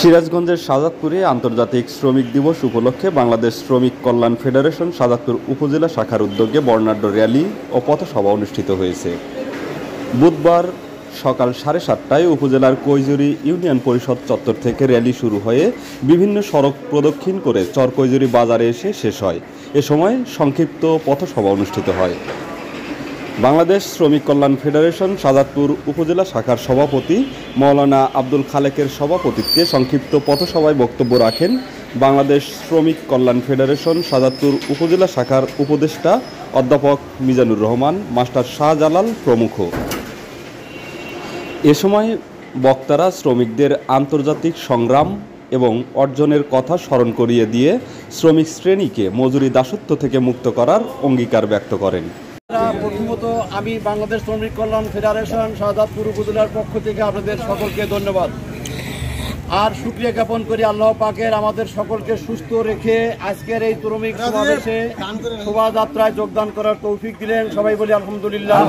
সিরাজগঞ্জের শাহজাদপুরে আন্তর্জাতিক শ্রমিক দিবস উপলক্ষে বাংলাদেশ শ্রমিক কল্যাণ ফেডারেশন শাহজাদপুর উপজেলা শাখার উদ্যোগে বর্ণাঢ্য র্যালি ও পথসভা অনুষ্ঠিত হয়েছে। বুধবার সকাল 7:30টায় উপজেলার কৈজুরি ইউনিয়ন পরিষদ চত্বর থেকে র্যালি শুরু হয়ে বিভিন্ন সড়ক প্রদক্ষিণ করে চরকৈজুরি বাজারে এসে শেষ হয়। এ সময় সংক্ষিপ্ত পথসভা অনুষ্ঠিত হয়। বাংলাদেশ শ্রমিক কল্যাণ ফেডারেশন শাহজাদপুর উপজেলা শাখার সভাপতি মাওলানা আব্দুল খালেকের সভাপতিত্বে সংক্ষিপ্ত পথসভায় বক্তব্য রাখেন বাংলাদেশ শ্রমিক কল্যাণ ফেডারেশন শাহজাদপুর উপজেলা শাখার উপদেষ্টা অধ্যাপক মিজানুর রহমান, মাস্টার শাহজালাল প্রমুখ। এ সময় বক্তারা শ্রমিকদের আন্তর্জাতিক সংগ্রাম এবং অর্জনের কথা স্মরণ করিয়ে দিয়ে শ্রমিক শ্রেণীকে মজুরি দাসত্ব থেকে মুক্ত করার অঙ্গীকার ব্যক্ত করেন। প্রথমত আমি বাংলাদেশ শ্রমিক কল্যাণ ফেডারেশন শাহজাদপুর উপজেলার পক্ষ থেকে আপনাদের সকলকে ধন্যবাদ আর শুকরিয়া জ্ঞাপন করি আল্লাহ পাকের আমাদের সকলকে সুস্থ রেখে আজকের এই শ্রমিক সমাবেশে শোভাযাত্রায় যোগদান করার তৌফিক দিলেন। সবাই বলি আলহামদুলিল্লাহ।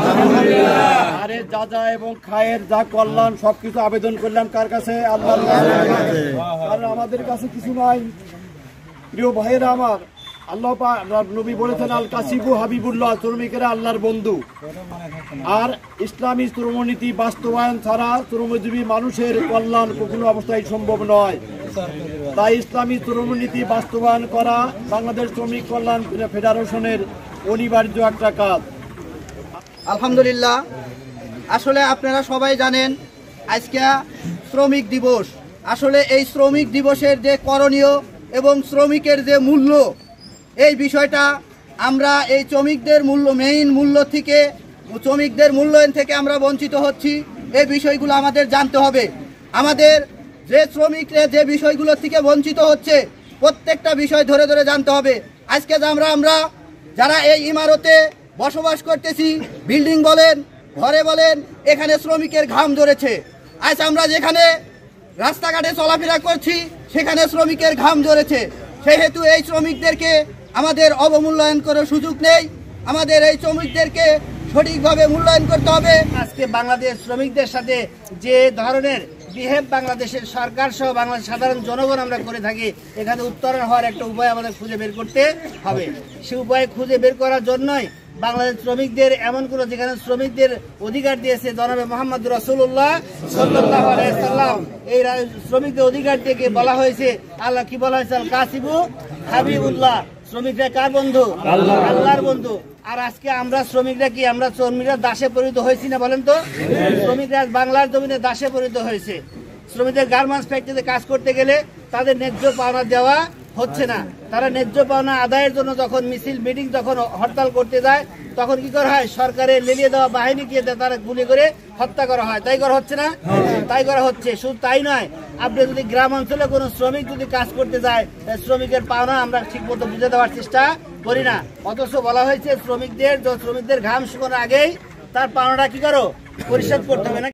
আরে যা এবং খায়ের যা কল্যাণ সবকিছু আবেদন করলাম কার কাছে? আল্লাহ। কারণ আমাদের কাছে কিছু নাই। প্রিয় ভাইয়েরা আমার, আল্লাহ নবী বলেছেন আল কাসিবু হাবিবুল্লাহ, শ্রমিকেরা আল্লাহর বন্ধু। আর ইসলামী শ্রমনীতি বাস্তবায়ন ছাড়া শ্রমজীবী মানুষের কল্যাণ কোনো অবস্থায় সম্ভব নয়। তাই ইসলামী শ্রমনীতি বাস্তবায়ন করা বাংলাদেশ শ্রমিক কল্যাণ ফেডারেশনের অনিবার্য একটা কাজ। আলহামদুলিল্লাহ। আসলে আপনারা সবাই জানেন আজকে শ্রমিক দিবস। আসলে এই শ্রমিক দিবসের যে করণীয় এবং শ্রমিকের যে মূল্য, এই বিষয়টা আমরা এই শ্রমিকদের মেইন মূল্য থেকে, শ্রমিকদের মূল্যায়ন থেকে আমরা বঞ্চিত হচ্ছি। এই বিষয়গুলো আমাদের জানতে হবে। আমাদের যে শ্রমিকরা যে বিষয়গুলো থেকে বঞ্চিত হচ্ছে প্রত্যেকটা বিষয় ধরে ধরে জানতে হবে। আজকে আমরা যারা এই ইমারতে বসবাস করতেছি, বিল্ডিং বলেন, ঘরে বলেন, এখানে শ্রমিকের ঘাম ঝরেছে। আজ আমরা যেখানে রাস্তাঘাটে চলাফেরা করছি সেখানে শ্রমিকের ঘাম ঝরেছে। সেহেতু এই শ্রমিকদেরকে আমাদের অবমূল্যায়ন করার সুযোগ নেই। আমাদের এই শ্রমিকদেরকে সঠিকভাবে মূল্যায়ন করতে হবে। আজকে বাংলাদেশ শ্রমিকদের সাথে যে ধরনের বিহেভ বাংলাদেশের সরকার সহ বাংলাদেশ সাধারণ জনগণ আমরা করে থাকি, এখানে উত্তরণ হওয়ার একটা উপায় আমাদের খুঁজে বের করতে হবে। সে উপায় খুঁজে বের করার জন্যই বাংলাদেশ শ্রমিকদের এমন কোনো যেখানে শ্রমিকদের অধিকার দিয়েছে জনাবে মোহাম্মদ রাসূলুল্লাহ সাল্লাল্লাহু আলাইহি সাল্লাম, এই শ্রমিকদের অধিকার থেকে বলা হয়েছে আল্লাহ কি বলা হয়েছে? আল কাসিবু হাবিবুল্লাহ, শ্রমিকরা কার বন্ধু? আল্লাহর বন্ধু। আর আজকে আমরা শ্রমিকরা কি আমরা শ্রমিকরা দাসে পরিণত হয়েছি না বলেন তো? শ্রমিকরা বাংলার জমিনে দাসে পরিণত হয়েছে। শ্রমিকদের গার্মেন্টস ফ্যাক্টরিতে কাজ করতে গেলে তাদের ন্যায্য পাওনা দেওয়া হচ্ছে না। তারা ন্যায্য পাওনা আদায়ের জন্য যখন মিছিল মিটিং যখন হরতাল করতে যায় তখন কি করা হয়? সরকারের লেলিয়ে দেওয়া বাহিনীকে তারা গুলি করে হত্যা করা হয়। তাই করা হচ্ছে না? তাই করা হচ্ছে। শুধু তাই নয়, আপনি যদি গ্রাম অঞ্চলে কোনো শ্রমিক যদি কাজ করতে যায়, শ্রমিকের পাওনা আমরা ঠিক মতো বুঝে দেওয়ার চেষ্টা করি না। অথচ বলা হয়েছে শ্রমিকদের ঘাম শুকানোর আগেই তার পাওনাটা কি করো? পরিশোধ করতে হবে না।